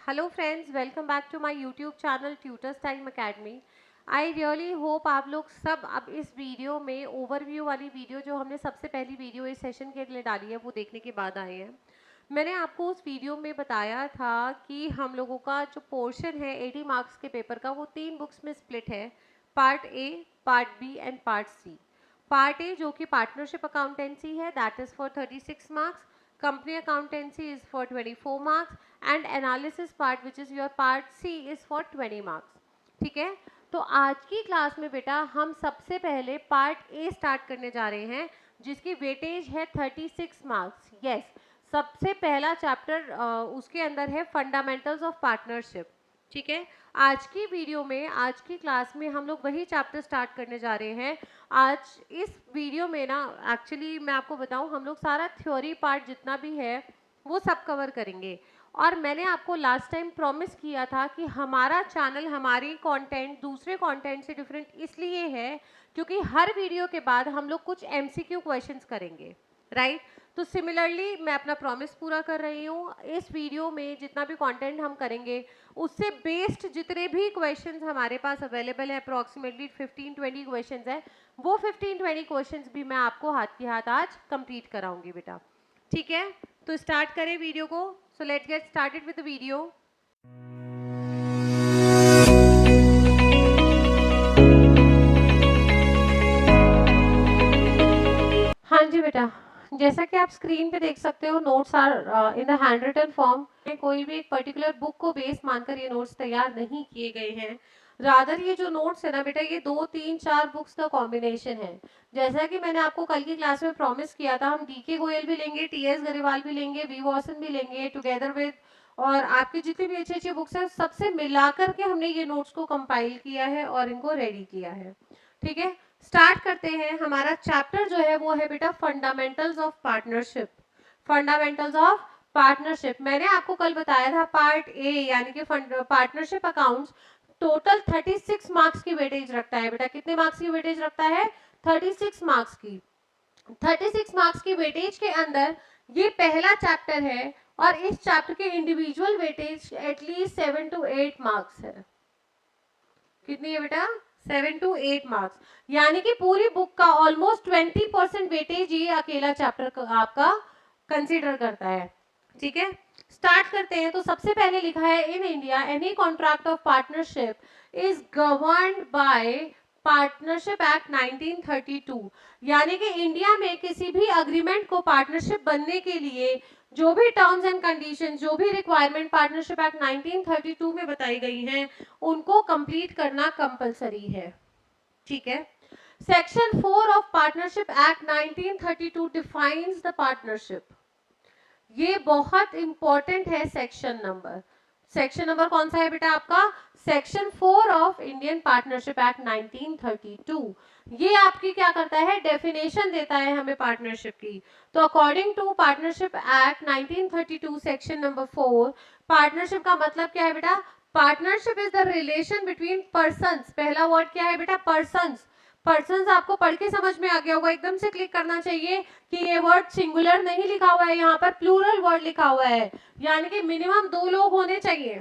Hello friends, welcome back to my YouTube channel Tutors Time Academy. I really hope आप लोग सब अब इस वीडियो में ओवरव्यू वाली वीडियो जो हमने सबसे पहली वीडियो इस सेशन के लिए डाली है वो देखने के बाद आए हैं। मैंने आपको उस वीडियो में बताया था कि हम लोगों का जो पोर्शन है 80 मार्क्स के पेपर का वो 3 बुक्स में स्प्लिट है, part A, part B and part C. Part A जो कि पार्टनरशिप अकाउंटेंसी है, that is for 36 marks. Company accountancy is for 24 marks and analysis part which is your part C is for 20 marks. ठीक है, तो आज की class में बेटा हम सबसे पहले पार्ट ए स्टार्ट करने जा रहे हैं जिसकी वेटेज है 36 मार्क्स. यस, सबसे पहला चैप्टर उसके अंदर है फंडामेंटल्स ऑफ पार्टनरशिप. ठीक है, आज की वीडियो में आज की क्लास में हम लोग वही चैप्टर स्टार्ट करने जा रहे हैं. आज इस वीडियो में ना एक्चुअली मैं आपको बताऊं हम लोग सारा थ्योरी पार्ट जितना भी है वो सब कवर करेंगे. और मैंने आपको लास्ट टाइम प्रॉमिस किया था कि हमारा चैनल हमारी कंटेंट दूसरे कंटेंट से डिफरेंट इसलिए है क्योंकि हर वीडियो के बाद हम लोग कुछ एमसीक्यू क्वेश्चंस करेंगे, राइट? तो सिमिलरली मैं अपना प्रॉमिस पूरा कर रही हूँ. इस वीडियो में जितना भी कंटेंट हम करेंगे उससे बेस्ड जितने भी क्वेश्चंस हमारे पास अवेलेबल है, अप्रॉक्सीमेटली 15-20 क्वेश्चंस है, वो 15-20 क्वेश्चंस भी मैं आपको हाथ के हाथ आज कंप्लीट कराऊंगी बेटा. ठीक है, तो स्टार्ट करें वीडियो को. So let's get started with the video. हाँ जी बेटा, जैसा कि आप स्क्रीन पे देख सकते हो notes are in the hand written form. कोई भी एक पर्टिकुलर बुक को बेस मानकर ये नोट्स तैयार नहीं किए गए हैं. रादर ये जो नोट्स है ना बेटा ये 2-3-4 बुक्स का कॉम्बिनेशन है. जैसा कि मैंने आपको कल की क्लास में प्रॉमिस किया था, हम डीके गोयल भी लेंगे, टीएस गरेवाल भी लेंगे, वी वॉसन भी लेंगे टुगेदर विद और आपकी जितनी भी अच्छी अच्छी बुक्स हैं सबसे मिलाकर के हमने ये नोट्स को कंपाइल किया है और इनको रेडी किया है. ठीक है, स्टार्ट करते हैं. हमारा चैप्टर जो है वो है बेटा fundamentals of partnership. Fundamentals of partnership मैंने आपको कल बताया था पार्ट ए यानी कि पार्टनरशिप अकाउंट्स टोटल 36 मार्क्स की वेटेज रखता है बेटा. कितने मार्क्स की वेटेज रखता है? 36 मार्क्स की. 36 मार्क्स की वेटेज के अंदर ये पहला चैप्टर है और इस चैप्टर के individual weightage at least 7 to 8 marks है. कितनी है बेटा? 7 to 8 मार्क्स. यानी कि पूरी बुक का ऑलमोस्ट 20% वेटेज ये अकेला चैप्टर आपका कंसीडर करता है. ठीक है, स्टार्ट करते हैं. तो सबसे पहले लिखा है in India any contract of partnership is governed bye partnership act 1932. यानी कि इंडिया में किसी भी अग्रीमेंट को पार्टनरशिप बनने के लिए जो भी टर्म्स एंड कंडीशंस, जो भी रिक्वायरमेंट पार्टनरशिप एक्ट 1932 में बताई गई हैं उनको कंप्लीट करना कंपलसरी है. ठीक है, section 4 of partnership act 1932 defines the partnership. ये बहुत इंपॉर्टेंट है. सेक्शन नंबर कौन सा है बेटा आपका? Section 4 of Indian partnership act 1932. ये आपकी क्या करता है? डेफिनेशन देता है हमें पार्टनरशिप की. तो according to partnership act 1932 section number 4 partnership का मतलब क्या है बेटा? Partnership is the relation between persons. पहला वर्ड क्या है बेटा? पर्सन्स. पर्सन्स आपको पढ़ के समझ में आ गया होगा. एकदम से क्लिक करना चाहिए कि ये वर्ड सिंगुलर नहीं लिखा हुआ है, यहाँ पर प्लूरल वर्ड लिखा हुआ है. यानी कि मिनिमम 2 लोग होने चाहिए.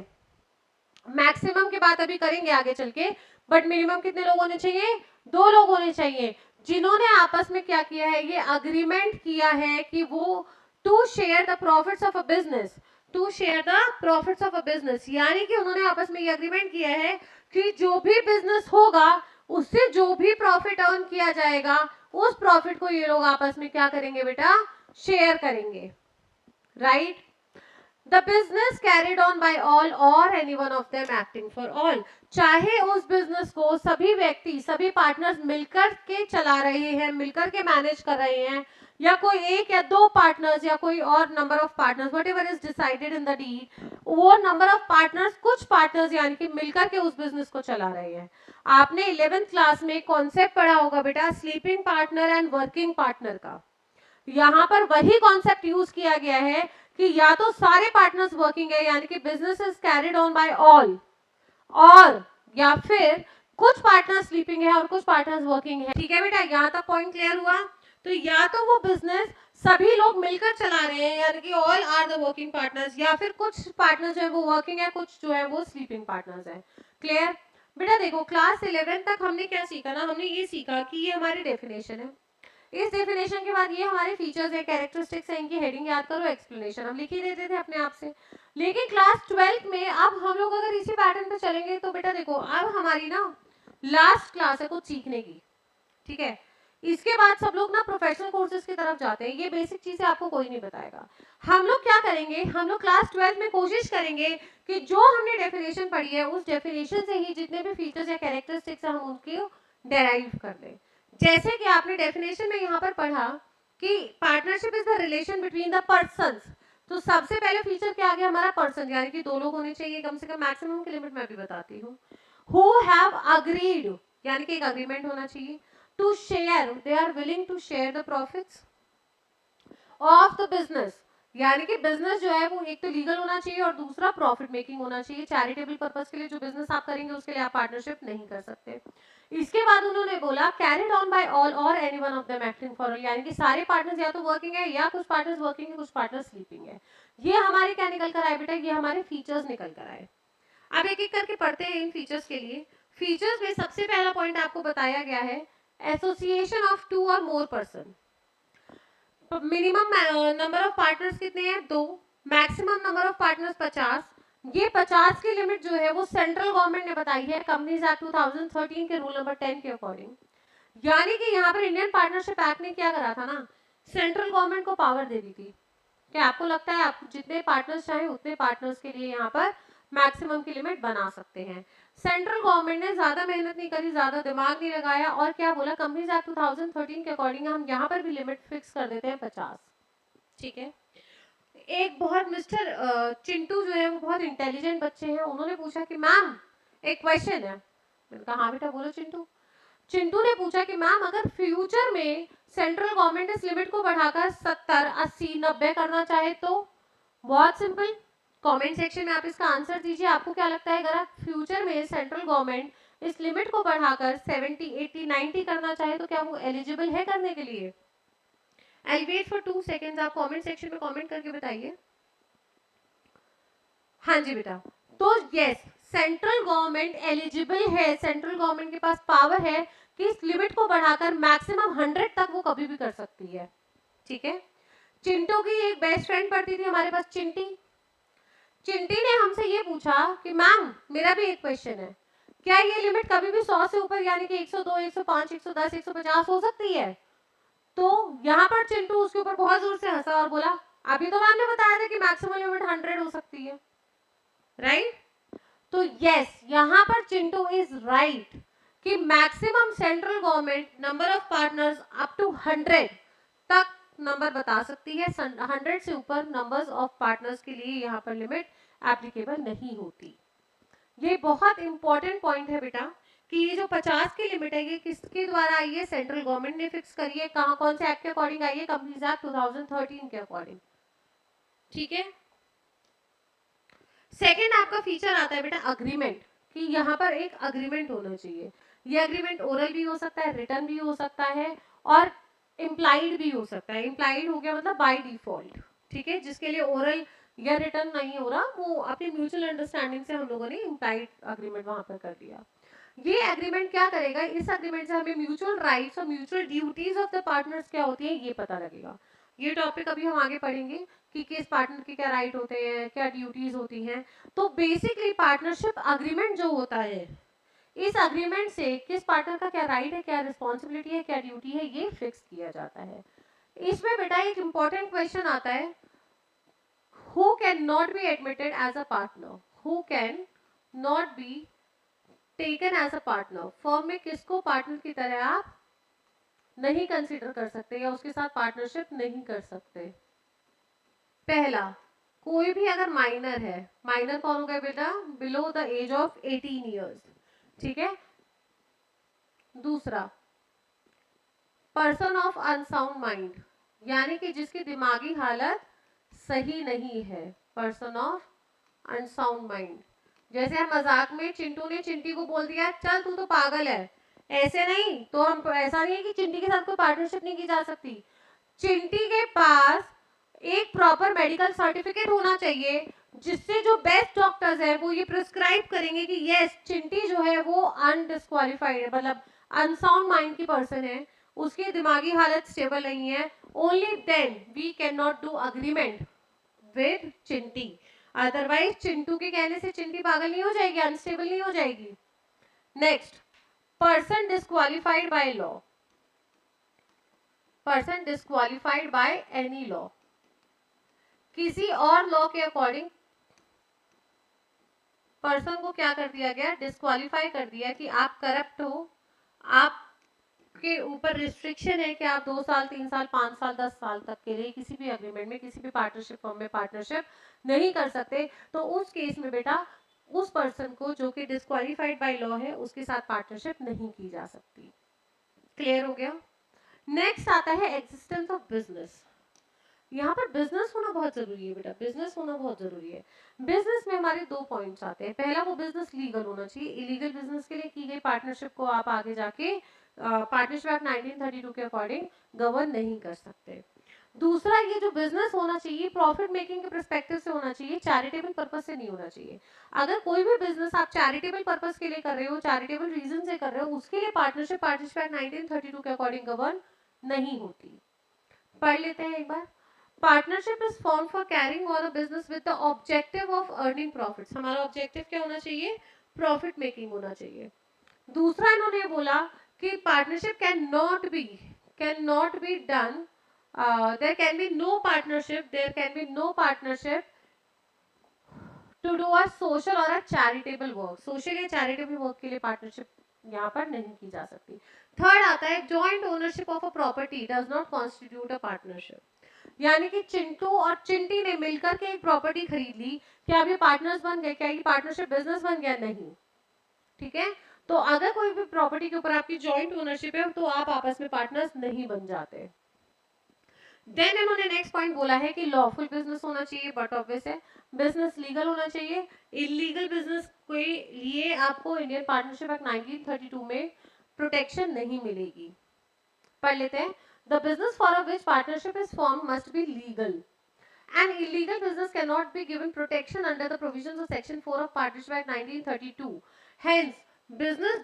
मैक्सिमम की बात अभी करेंगे आगे चल के, बट मिनिमम कितने लोग होने चाहिए? 2 लोग होने चाहिए जिन्होंने आपस में क्या किया है? ये अग्रीमेंट किया है कि वो to share the profits of a business. To share the profits of a business यानी कि उन्होंने आपस में ये अग्रीमेंट किया है कि जो भी बिजनेस होगा उससे जो भी प्रॉफिट अर्न किया जाएगा उस प्रॉफिट को ये लोग आपस में क्या करेंगे बेटा? शेयर करेंगे, right? The business carried on by all or any one of them acting for all. चाहे उस बिजनेस को सभी व्यक्ति, सभी पार्टनर्स मिलकर के चला रहे हैं, मिलकर के मैनेज कर रहे हैं, या कोई एक या 2 पार्टनर्स या कोई और number of partners, whatever is decided in the deed, वो नंबर ऑफ पार्टनर्स कुछ पार्टनर्स यानी कि मिलकर के उस बिजनेस को चला रहे हैं. आपने 11th क्लास में कॉन्सेप्ट पढ़ा होगा बेटा sleeping partner and working partner का. यहाँ पर वही कॉन्सेप्ट यूज किया गया है कि या तो सारे पार्टनर्स वर्किंग है यानी कि business is carried on by all, और या फिर कुछ पार्टनर्स स्लीपिंग है और कुछ पार्टनर्स वर्किंग है. ठीक है बेटा, यहाँ तक पॉइंट क्लियर हुआ? तो या तो वो बिजनेस सभी लोग मिलकर चला रहे हैं, यानी कि all are the working partners, या फिर कुछ पार्टनर्स जो है वो वर्किंग है, कुछ जो है वो स्लीपिंग पार्टनर्स है। क्लियर बेटा? देखो क्लास 11 तक हमने क्या सीखा ना, हमने ये सीखा कि ये हमारी डेफिनेशन है, इस डेफिनेशन के बाद ये हमारे फीचर्स है, कैरेक्टरिस्टिक्स है, इनकी हेडिंग याद करो, एक्सप्लेनेशन हम लिख ही देते थे अपने आप से। लेकिन क्लास 12 में अब हम लोग अगर इसी पैटर्न पे चलेंगे तो बेटा देखो अब हमारी ना लास्ट क्लास है कुछ सीखने की, ठीक है? इसके बाद सब लोग ना प्रोफेशनल कोर्सेज की तरफ जाते हैं, ये बेसिक चीजें आपको कोई नहीं बताएगा। हम लोग क्या करेंगे, हम लोग क्लास 12 में कोशिश करेंगे कि जो हमने डेफिनेशन पढ़ी है उस डेफिनेशन से ही जितने भी फीचर्स या कैरेक्टरिस्टिक्स है हम उनकी डेराइव कर लें। जैसे कि आपने डेफिनेशन में यहाँ पर पढ़ा कि partnership is the relation between the persons, तो सबसे पहले फीचर क्या आ गया हमारा, पर्सन, यानी कि दो लोग होने चाहिए कम से कम, मैक्सिमम की लिमिट मैं भी बताती हूँ। हु हैव अग्रीड, यानी कि एक अग्रीमेंट होना चाहिए। To share, they are willing to share the profits of the business, यानी कि बिजनेस जो है वो एक तो लीगल होना चाहिए और दूसरा प्रॉफिट मेकिंग होना चाहिए। चैरिटेबल पर्पस के लिए जो बिजनेस आप करेंगे उसके लिए आप पार्टनरशिप नहीं कर सकते। इसके बाद उन्होंने बोला carried on by all or any one of them acting for all, यानी कि सारे पार्टनर्स या तो वर्किंग है या कुछ पार्टनर्स वर्किंग है, कुछ पार्टनर्स स्लीपिंग है। ये हमारे क्या निकल कर आए बेटा, ये हमारे फीचर्स निकल कर आए। अब एक एक करके पढ़ते हैं इन फीचर्स के लिए। फीचर्स में सबसे पहला पॉइंट आपको बताया गया है association of to or more person. Minimum number of partners कितने हैं, 2। Maximum number of partners 50। ये 50 की लिमिट जो है वो सेंट्रल गवर्नमेंट ने बताई है कंपनीज एक्ट 2013 के रूल नंबर 10 के अकॉर्डिंग। यानी कि यहाँ पर इंडियन पार्टनरशिप एक्ट ने क्या करा था ना, सेंट्रल गवर्नमेंट को पावर दे दी थी कि आपको लगता है आप जितने पार्टनर्स चाहे उतने पार्टनर्स के लिए यहाँ पर मैक्सिमम की लिमिट बना सकते हैं। सेंट्रल गवर्नमेंट ने ज्यादा मेहनत नहीं करी, ज्यादा दिमाग नहीं लगाया और क्या बोला, कंपनीज एक्ट 2013 के अकॉर्डिंग हम यहाँ पर भी लिमिट फिक्स कर देते हैं 50। ठीक है? एक बहुत मिस्टर चिंटू जो है वो बहुत इंटेलिजेंट बच्चे हैं, उन्होंने पूछा कि मैम एक क्वेश्चन है। मैंने कहा हाँ बेटा बोलो चिंटू। चिंटू ने पूछा कि मैम अगर फ्यूचर में सेंट्रल गवर्नमेंट इस लिमिट को बढ़ाकर 70, 80, 90 करना चाहे तो? बहुत सिंपल, कमेंट सेक्शन में आप इसका आंसर दीजिए। आपको क्या लगता है अगर आप फ्यूचर में सेंट्रल गवर्नमेंट इस लिमिट को बढ़ाकर 70, 80, 90 करना चाहे तो क्या वो एलिजिबल है करने के लिए? आई वेट फॉर 2 सेकेंड्स, आप कमेंट सेक्शन में कमेंट करके बताइए। हाँ जी बेटा, तो यस सेंट्रल गवर्नमेंट एलिजिबल है, सेंट्रल गवर्नमेंट के पास पावर है कि इस लिमिट को बढ़ाकर मैक्सिमम 100 तक वो कभी भी कर सकती है। ठीक है? चिंटू की एक बेस्ट फ्रेंड पढ़ती थी हमारे पास, चिंटी। चिंटी ने हमसे ये पूछा कि मैम मेरा भी एक क्वेश्चन है, क्या ये लिमिट कभी भी 100 से ऊपर यानी कि 102, 105, 110, 150 हो सकती है? तो यहाँ पर चिंटू उसके ऊपर बहुत जोर से हंसा और बोला अभी तो मैम ने बताया था कि मैक्सिमम लिमिट 100 हो सकती है, राइट? तो यस यहाँ पर चिंटू इज राइट कि maximum central government number of partners up to 100 तक नंबर बता सकती है। 100 से ऊपर नंबर्स ऑफ पार्टनर्स के लिए यहाँ पर लिमिट एप्लीकेबल नहीं होती। ये बहुत इंपॉर्टेंट पॉइंट है बेटा कि ये जो 50 की लिमिट है ये किसके द्वारा आई है, सेंट्रल गवर्नमेंट ने फिक्स करी है। कहाँ, कौन से एक्ट के अकॉर्डिंग आई है? कंपनीज एक्ट 2013 के अकॉर्डिंग। ठीक है? सेकेंड आपका फीचर आता है बेटा अग्रीमेंट, कि यहाँ पर एक अग्रीमेंट होना चाहिए। ये अग्रीमेंट ओरल भी हो सकता है, रिटर्न भी हो सकता है और इम्प्लाइड भी हो सकता है। इम्प्लाइड हो गया मतलब बाय डिफॉल्ट, ठीक है? जिसके लिए ओरल या रिटर्न नहीं हो रहा वो अपनी म्यूचुअल अंडरस्टैंडिंग से हम लोगों ने इम्प्लाइड अग्रीमेंट वहां पर कर दिया। ये एग्रीमेंट क्या करेगा, इस एग्रीमेंट से हमें म्यूचुअल राइट्स और mutual duties of the partners क्या होती है ये पता लगेगा। ये टॉपिक अभी हम आगे पढ़ेंगे कि किस पार्टनर के क्या राइट होते हैं, क्या ड्यूटीज होती हैं। तो बेसिकली पार्टनरशिप अग्रीमेंट जो होता है, इस अग्रीमेंट से किस पार्टनर का क्या राइट है, क्या रिस्पॉन्सिबिलिटी है, क्या ड्यूटी है, ये फिक्स किया जाता है। इसमें बेटा एक इंपॉर्टेंट क्वेश्चन आता है, who can not be admitted as a partner, who can not be taken as a partner. Firm में किसको पार्टनर की तरह आप नहीं कंसीडर कर सकते या उसके साथ पार्टनरशिप नहीं कर सकते? पहला, कोई भी अगर माइनर है, माइनर कौन हो गया बेटा, below the age of 18 years, ठीक है? दूसरा, पर्सन ऑफ अनसाउंड माइंड, यानी कि जिसकी दिमागी हालत सही नहीं है, पर्सन ऑफ अनसाउंड माइंड। जैसे हम मजाक में चिंटू ने चिंटी को बोल दिया चल तू तो पागल है, ऐसे नहीं, तो हम ऐसा नहीं है कि चिंटी के साथ कोई पार्टनरशिप नहीं की जा सकती। चिंटी के पास एक प्रॉपर मेडिकल सर्टिफिकेट होना चाहिए, जिससे जो बेस्ट डॉक्टर्स हैं वो ये प्रिस्क्राइब करेंगे कि यस चिंटी जो है वो अनडिस्क्वालिफाइड है, मतलब अनसाउंड माइंड की पर्सन है, उसकी दिमागी हालत स्टेबल नहीं है, only then we can not do agreement with Chinti. Otherwise Chintu के कहने से चिंटी पागल नहीं हो जाएगी, अनस्टेबल नहीं हो जाएगी। Next, person disqualified by law, person disqualified by any law, किसी और लॉ के अकॉर्डिंग पर्सन को क्या कर दिया गया, डिस्क्वालीफाई कर दिया कि आप करप्ट हो, आपके ऊपर रिस्ट्रिक्शन है कि आप 2 साल 3 साल 5 साल 10 साल तक के लिए किसी भी अग्रीमेंट में किसी भी पार्टनरशिप फॉर्म में पार्टनरशिप नहीं कर सकते। तो उस केस में बेटा उस पर्सन को जो कि डिस्क्वालीफाइड बाय लॉ है उसके साथ पार्टनरशिप नहीं की जा सकती। क्लियर हो गया। नेक्स्ट आता है एग्जिस्टेंस ऑफ बिजनेस। यहाँ पर बिजनेस होना बहुत जरूरी है बेटा, बिजनेस होना बहुत जरूरी है। बिजनेस में हमारे 2 पॉइंट्स आते हैं। पहला, वो बिजनेस लीगल होना चाहिए, इलीगल बिजनेस के लिए की गई पार्टनरशिप को आप आगे जाके पार्टनरशिप एक्ट 1932 के अकॉर्डिंग गवर्न नहीं कर सकते। दूसरा, ये जो बिजनेस होना चाहिए प्रॉफिट मेकिंग के पर्सपेक्टिव से होना चाहिए, चैरिटेबल पर्पज से नहीं होना चाहिए। अगर कोई भी बिजनेस आप चैरिटेबल पर्पज के लिए कर रहे हो, चैरिटेबल रीजन से कर रहे हो, उसके लिए पार्टनरशिप एक्ट 1932 के अकॉर्डिंग गवर्न नहीं होती। पढ़ लेते हैं एक बार। Partnership is form for carrying on a business with the objective of earning profits. हमारा ऑब्जेक्टिव क्या होना चाहिए, प्रॉफिट मेकिंग होना चाहिए। दूसरा इन्होंने बोला कि partnership can not be done, there can be no partnership to do a social or a charitable work. Social या चैरिटेबल वर्क के लिए पार्टनरशिप यहाँ पर नहीं की जा सकती। थर्ड आता है joint ownership of a property does not constitute a partnership. यानी कि चिंटू और चिंटी ने मिलकर के एक प्रॉपर्टी खरीद ली, क्या अब ये पार्टनर्स बन गए, क्या ये पार्टनरशिप बिजनेस बन गया, नहीं। ठीक है, तो अगर कोई भी प्रॉपर्टी के ऊपर आपकी जॉइंट ओनरशिप है तो आप आपस में पार्टनर्स नहीं बन जाते। देन इन्होंने नेक्स्ट पॉइंट बोला है कि लॉफुल बिजनेस होना चाहिए, बट ऑब्वियस है बिजनेस लीगल होना चाहिए। इलीगल बिजनेस के लिए आपको इंडियन पार्टनरशिप एक्ट 1932 में प्रोटेक्शन नहीं मिलेगी। पढ़ लेते हैं। The business for which partnership is formed must be legal. An illegal business cannot be given protection under the provisions of Section 4 of Partnership Act 1932. Hence, business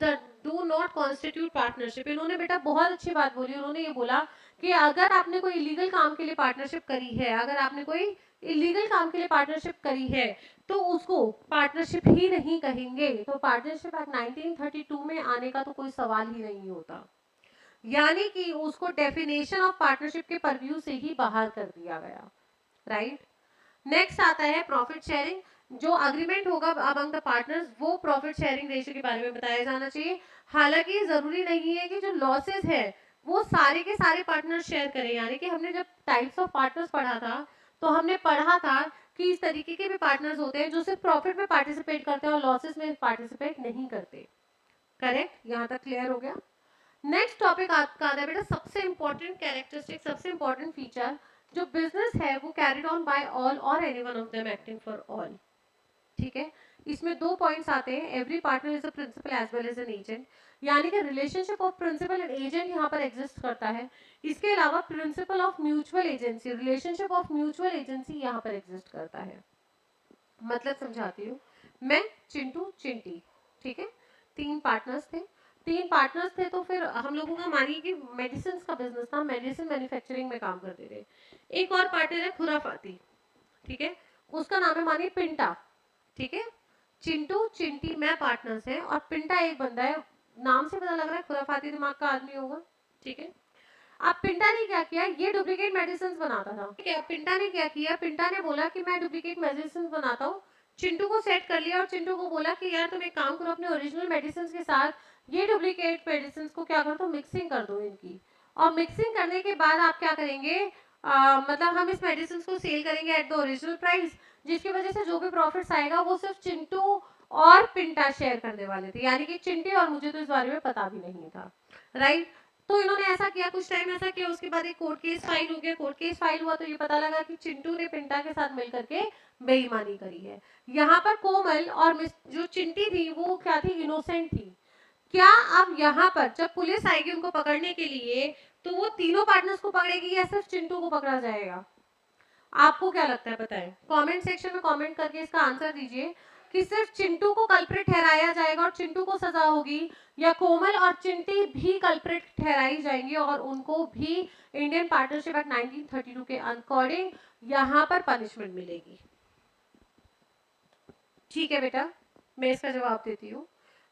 do not constitute partnership. इन्होंने बेटा बहुत अच्छी बात बोली। उन्होंने ये बोला कि अगर आपने कोई इलीगल काम के लिए पार्टनरशिप करी है, अगर आपने कोई इलीगल काम के लिए पार्टनरशिप करी है तो उसको पार्टनरशिप ही नहीं कहेंगे। तो पार्टनरशिप एक्ट 1932 में आने का तो कोई सवाल ही नहीं होता, यानी कि उसको डेफिनेशन ऑफ पार्टनरशिप के परव्यू से ही बाहर कर दिया गया। राइट। नेक्स्ट आता है प्रॉफिट शेयरिंग। जो अग्रीमेंट होगा अमंग द पार्टनर्स वो प्रॉफिट शेयरिंग रेशियो के बारे में बताया जाना चाहिए। हालांकि जरूरी नहीं है कि जो लॉसेस है वो सारे के सारे पार्टनर्स शेयर करें। यानी कि हमने जब टाइप्स ऑफ पार्टनर्स पढ़ा था तो हमने पढ़ा था कि इस तरीके के भी पार्टनर्स होते हैं जो सिर्फ प्रॉफिट में पार्टिसिपेट करते हैं और लॉसेस में पार्टिसिपेट नहीं करते। करेक्ट, यहाँ तक क्लियर हो गया। नेक्स्ट टॉपिक आपका आता है बेटा सबसे इंपॉर्टेंट कैरेक्टरिस्टिक, सबसे इंपॉर्टेंट फीचर, जो बिजनेस है वो carried on by all or any one of them acting for all. ठीक है, इसमें 2 पॉइंट्स आते हैं। Every partner is a principal as well as an agent, यानी कि relationship of principal and agent यहाँ पर एग्जिस्ट करता है। इसके अलावा principal of mutual agency, relationship of mutual agency यहाँ पर एग्जिस्ट करता है। मतलब समझाती हूँ, मैं चिंटू चिंटी, ठीक है, 3 पार्टनर्स थे। 3 पार्टनर्स थे तो फिर हम लोगों का मानिए कि मेडिसिन का बिजनेस था, मेडिसिन मैन्युफैक्चरिंग में काम करते थे। एक और पार्टनर है खुराफाती, ठीक है, उसका नाम है मानिए पिंटा। ठीक है, चिंटू चिंटी मैं पार्टनर्स हैं और पिंटा एक बंदा है, नाम से पता लग रहा है खुराफाती दिमाग का आदमी होगा। ठीक है, अब पिंटा ने क्या किया, ये डुप्लीकेट मेडिसिन बनाता था। ठीक है, पिंटा ने क्या किया, पिंटा ने बोला कि मैं डुप्लीकेट मेडिसिन बनाता हूँ। चिंटू को सेट कर लिया और चिंटू को बोला कि यार तुम एक काम करो, अपने ओरिजिनल मेडिसिन के साथ ये डुप्लीकेट मेडिसिन को क्या कर दो, मिक्सिंग कर दो इनकी। और मिक्सिंग करने के बाद आप क्या करेंगे, मतलब हम इस मेडिसिन को सेल करेंगे एट द ओरिजिनल प्राइस, जिसकी वजह से जो भी प्रॉफिट्स आएगा वो सिर्फ चिंटू और पिंटा शेयर करने वाले थे। यानी कि चिंटी और मुझे तो इस बारे में पता भी नहीं था। राइट। तो इन्होंने ऐसा किया, कुछ टाइम ऐसा किया, उसके बाद एक कोर्ट केस फाइल हो गया। कोर्ट केस फाइल हुआ तो ये पता लगा कि चिंटू ने पिंटा के साथ मिलकर के बेईमानी करी है। यहाँ पर कोमल और जो चिंटी थी वो क्या थी, इनोसेंट थी। क्या अब यहाँ पर जब पुलिस आएगी उनको पकड़ने के लिए, तो वो तीनों पार्टनर्स को पकड़ेगी या सिर्फ चिंटू को पकड़ा जाएगा? आपको क्या लगता है, बताएं कमेंट सेक्शन में कमेंट करके इसका आंसर दीजिए कि सिर्फ चिंटू को कल्प्रिट ठहराया जाएगा और चिंटू को सजा होगी, या कोमल और चिंटी भी कल्प्रिट ठहराई जाएंगी और उनको भी इंडियन पार्टनरशिप एक्ट 1932 के अकॉर्डिंग यहाँ पर पनिशमेंट मिलेगी? ठीक है बेटा, मैं इसका जवाब देती हूँ।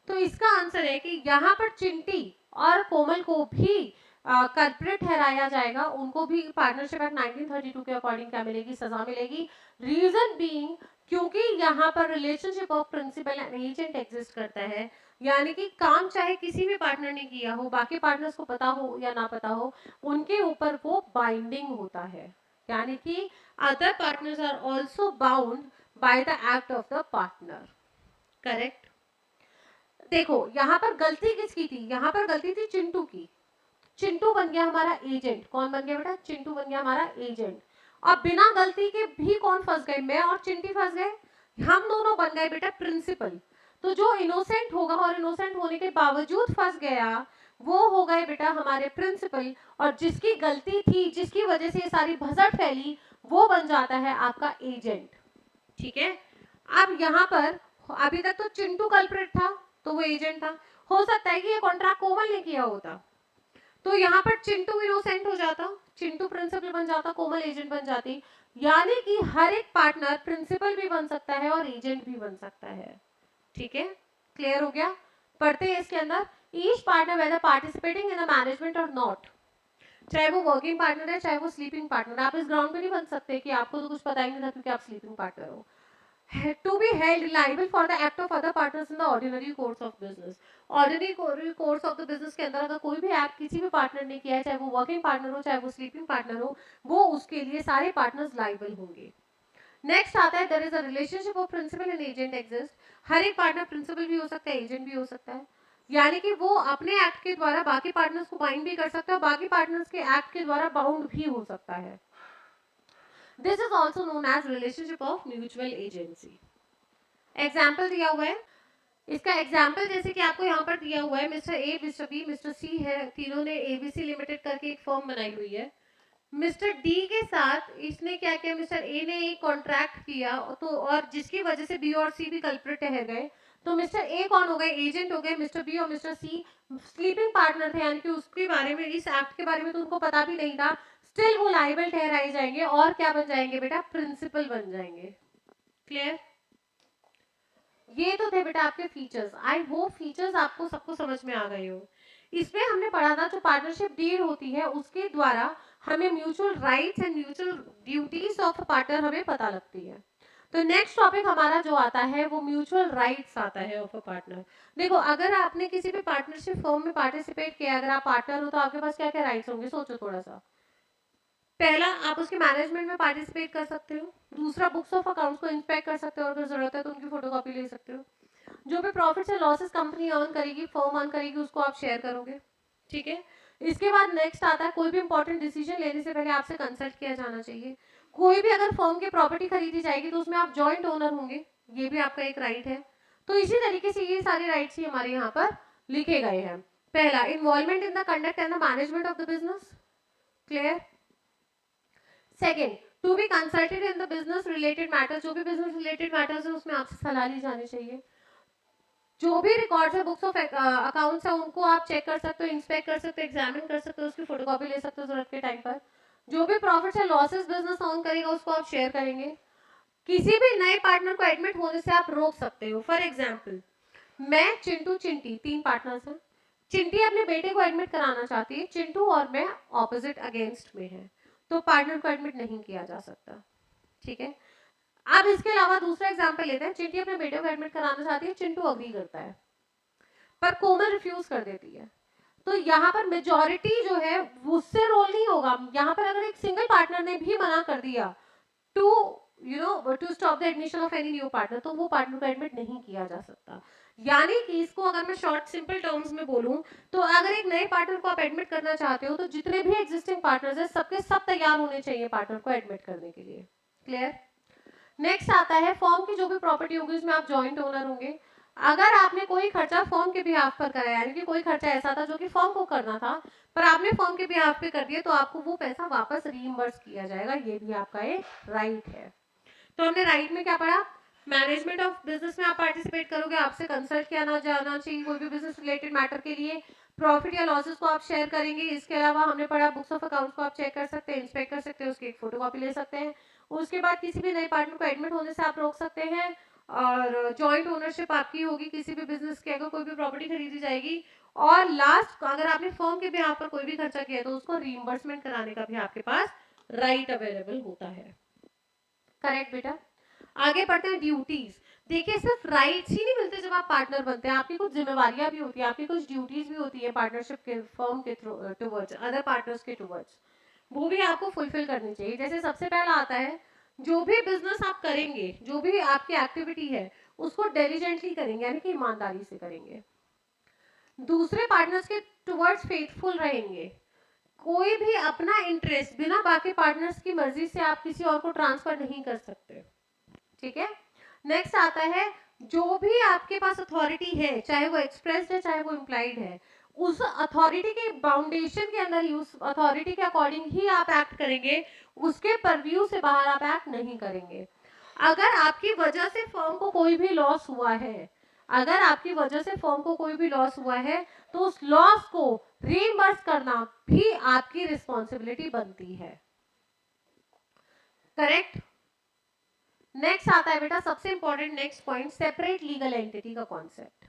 तो इसका आंसर है कि यहाँ पर चिंटी और कोमल को भी कल्प्रिट ठहराया जाएगा, उनको भी पार्टनरशिप एक्ट 1932 के अकॉर्डिंग क्या मिलेगी, सजा मिलेगी। रीजन बीइंग क्योंकि यहाँ पर relationship of principal and agent exist करता है, यानी कि काम चाहे किसी भी पार्टनर ने किया हो, बाकी पार्टनर्स को पता हो या ना पता हो, उनके ऊपर वो बाइंडिंग होता है, यानी कि other partners are also bound by the act of the partner. Correct. देखो यहाँ पर गलती किसकी थी, यहाँ पर गलती थी चिंटू की। चिंटू बन गया हमारा एजेंट। कौन बन गया बेटा, चिंटू बन गया हमारा एजेंट। अब बिना गलती के भी कौन फंस गए, मैं और चिंटी फंस गए, हम दोनों बन गए बेटा प्रिंसिपल। तो जो इनोसेंट होगा और इनोसेंट होने के बावजूद फंस गया, वो हो गए बेटा हमारे प्रिंसिपल, और जिसकी गलती थी, जिसकी वजह से ये सारी भसड़ फैली, वो बन जाता है आपका एजेंट। ठीक है। अब यहाँ पर अभी तक तो चिंटू कल्प्रिट था, तो वो एजेंट था। हो सकता है कि ये कॉन्ट्रैक्ट कोमल ने किया होता, तो यहाँ पर चिंटू इनोसेंट हो जाता, चिंटू प्रिंसिपल बन जाता, कोमल एजेंट बन जाती। यानी कि हर एक पार्टनर प्रिंसिपल भी बन सकता है और एजेंट भी बन सकता है। ठीक है, क्लियर हो गया? पढ़ते हैं इसके अंदर, each partner whether participating in the management or not, चाहे वो वर्किंग पार्टनर है चाहे वो स्लीपिंग पार्टनर। आप इस ग्राउंड पे नहीं बन सकते कि आपको तो कुछ पता ही नहीं था क्योंकि आप स्लीपिंग पार्टनर हो। To be held liable for the act of other partners in the ordinary course of business. Ordinary course of the business के अंदर अगर कोई भी एक्ट किसी भी पार्टनर ने किया है, चाहे वो वर्किंग पार्टनर हो चाहे वो स्लीपिंग पार्टनर हो, वो उसके लिए सारे पार्टनर्स लाइबल होंगे। नेक्स्ट आता है there is a relationship of principal and agent exist. हर एक पार्टनर प्रिंसिपल भी हो सकता है, एजेंट भी हो सकता है, यानी कि वो अपने एक्ट के द्वारा बाकी पार्टनर्स को बाइंड भी कर सकता है, बाकी पार्टनर्स के एक्ट के द्वारा बाउंड भी हो सकता है। This is also known as relationship of mutual agency. Example दिया हुआ है, इसका एग्जाम्पल जैसे कि आपको यहाँ पर दिया हुआ है, mister A, mister B, mister C है, तीनों ने एबीसी लिमिटेड करके एक फर्म बनाई हुई है। मिस्टर डी के साथ इसने क्या किया, मिस्टर ए ने एक कॉन्ट्रैक्ट किया, तो और जिसकी वजह से बी और सी भी कल्प्रिट ठहर गए। तो मिस्टर ए कौन हो गए, एजेंट हो गए, मिस्टर बी और मिस्टर सी स्लीपिंग पार्टनर थे, यानी कि उसके बारे में, इस एक्ट के बारे में तो उनको पता भी नहीं था, स्टिल वो लाइबल ठहराए जाएंगे और क्या बन जाएंगे बेटा, प्रिंसिपल बन जाएंगे। क्लियर? ये तो थे बेटा आपके फीचर्स। आई होप फीचर्स आपको सबको समझ में आ गए हो। इसमें हमने पढ़ा था जो पार्टनरशिप डीड होती है उसके द्वारा हमें mutual rights and mutual duties of a partner हमें पता लगती है। तो नेक्स्ट टॉपिक हमारा जो आता है वो म्यूचुअल राइट्स आता है ऑफ अ पार्टनर। देखो अगर आपने किसी भी पार्टनरशिप फर्म में पार्टिसिपेट किया, अगर आप पार्टनर हो तो आपके पास क्या क्या राइट्स होंगे, सोचो थोड़ा सा। पहला, आप उसके मैनेजमेंट में पार्टिसिपेट कर सकते हो। दूसरा, बुक्स ऑफ अकाउंट्स को इंस्पेक्ट कर सकते हो और अगर जरूरत है तो उनकी फोटोकॉपी ले सकते हो। जो भी profits and losses company earn करेगी, फर्म अर्न करेगी, उसको आप शेयर करोगे। ठीक है। इसके बाद नेक्स्ट आता है, कोई भी इंपॉर्टेंट डिसीजन लेने से पहले आपसे कंसल्ट किया जाना चाहिए। कोई भी अगर फर्म की प्रॉपर्टी खरीदी जाएगी तो उसमें आप जॉइंट ओनर होंगे, ये भी आपका एक राइट है। तो इसी तरीके से ये सारे राइट्स ही हमारे यहाँ पर लिखे गए हैं। पहला, involvement in the conduct and the management of the business. Clear? Second, to be consulted in the business related matters, जो भी बिजनेस रिलेटेड मैटर्स है उसमें आपसे सलाह ली जानी चाहिए। जो भी रिकॉर्ड्स है, बुक्स ऑफ अकाउंट्स है, उनको आप चेक कर सकते हो, इंस्पेक्ट कर सकते हो, एग्जामिन कर सकते हो, उसकी फोटोकॉपी ले सकते हो जरूरत के टाइम पर। जो भी प्रॉफिट्स है लॉसेस बिजनेस अर्न करेगा उसको आप शेयर करेंगे। किसी भी नए पार्टनर को एडमिट होने से आप रोक सकते हो। फॉर एग्जाम्पल, मैं, चिंटू, चिंटी, तीन पार्टनर्स हैं। चिंटी अपने बेटे को एडमिट कराना चाहती है, चिंटू और मैं ऑपोजिट अगेंस्ट में है, तो पार्टनर को एडमिट नहीं किया जा सकता। ठीक है। अब इसके अलावा दूसरा एग्जांपल लेते हैं, चिंटी अपने बेटे को एडमिट कराना चाहती है, चिंटू अग्री करता है पर कोमल रिफ्यूज कर देती है। तो यहाँ पर मेजॉरिटी जो है उससे रोल नहीं होगा। यहाँ पर अगर एक सिंगल पार्टनर ने भी मना कर दिया to to stop the admission of any new partner, तो वो पार्टनर को एडमिट नहीं किया जा सकता। यानी कि इसको अगर मैं शॉर्ट सिंपल टर्म्स में बोलूं तो अगर एक नए पार्टनर को आप एडमिट करना चाहते हो तो जितने भी एग्जिस्टिंग पार्टनर्स हैं सबके सब तैयार होने चाहिए पार्टनर को एडमिट करने के लिए। क्लियर? नेक्स्ट आता है, फॉर्म की जो भी प्रॉपर्टी होगी उसमें आप जॉइंट ओनर होंगे। अगर आपने कोई खर्चा फर्म के बिहाफ पर करा, यानी कि कोई खर्चा ऐसा था जो कि फर्म को करना था पर आपने फर्म के बिहाफ पे कर दिया, तो आपको वो पैसा वापस रीइंबर्स किया जाएगा। ये भी आपका एक राइट है। तो हमने राइट में क्या पढ़ा? मैनेजमेंट ऑफ बिजनेस में आप पार्टिसिपेट करोगे, आपसे कंसल्ट किया ना जाना चाहिए कोई भी बिजनेस रिलेटेड मैटर के लिए। प्रॉफिट या लॉसेस को आप शेयर करेंगे। इसके अलावा हमने पढ़ा बुक्स ऑफ अकाउंट्स को आप चेक कर सकते हैं, इंस्पेक्ट कर सकते हैं, उसकी एक फोटोकॉपी ले सकते हैं। उसके बाद किसी भी नए पार्टनर को एडमिट होने से आप रोक सकते हैं। और जॉइंट ओनरशिप आपकी होगी किसी भी बिजनेस की, अगर कोई भी प्रॉपर्टी खरीदी जाएगी। और लास्ट, अगर आपने फर्म के बिहाफ पर कोई भी खर्चा किया तो उसको रीइंबर्समेंट कराने का भी आपके पास राइट अवेलेबल होता है। करेक्ट बेटा। आगे बढ़ते हैं ड्यूटीज। देखिए सिर्फ राइट्स ही नहीं मिलते जब आप पार्टनर बनते हैं, आपकी कुछ जिम्मेवारियां भी होती है, आपकी कुछ ड्यूटीज भी होती है पार्टनरशिप के फर्म के टुवर्ड्स अदर पार्टनर्स के टुवर्ड्स, वो भी आपको फुलफिल करनी चाहिए। जैसे सबसे पहला आता है, जो भी बिजनेस आप करेंगे, जो भी आपकी एक्टिविटी है, उसको डिलीजेंटली करेंगे, यानी कि ईमानदारी से करेंगे। दूसरे पार्टनर्स के टुवर्ड्स फेथफुल रहेंगे। कोई भी अपना इंटरेस्ट बिना बाकी पार्टनर्स की मर्जी से आप किसी और को ट्रांसफर नहीं कर सकते। ठीक है। नेक्स्ट आता है, जो भी आपके पास अथॉरिटी है, चाहे वो एक्सप्रेस्ड है चाहे वो इम्प्लाइड है, उस अथॉरिटी के बाउंडेशन के अंदर ही, उस अथॉरिटी के अकॉर्डिंग ही आप एक्ट करेंगे, उसके परव्यू से बाहर आप एक्ट नहीं करेंगे। अगर आपकी वजह से फर्म को कोई भी लॉस हुआ है, अगर आपकी वजह से फर्म को कोई भी लॉस हुआ है, तो उस लॉस को रीइंबर्स करना भी आपकी रिस्पॉन्सिबिलिटी बनती है। करेक्ट। नेक्स्ट आता है बेटा सबसे important next point, separate legal entity का कॉन्सेप्ट।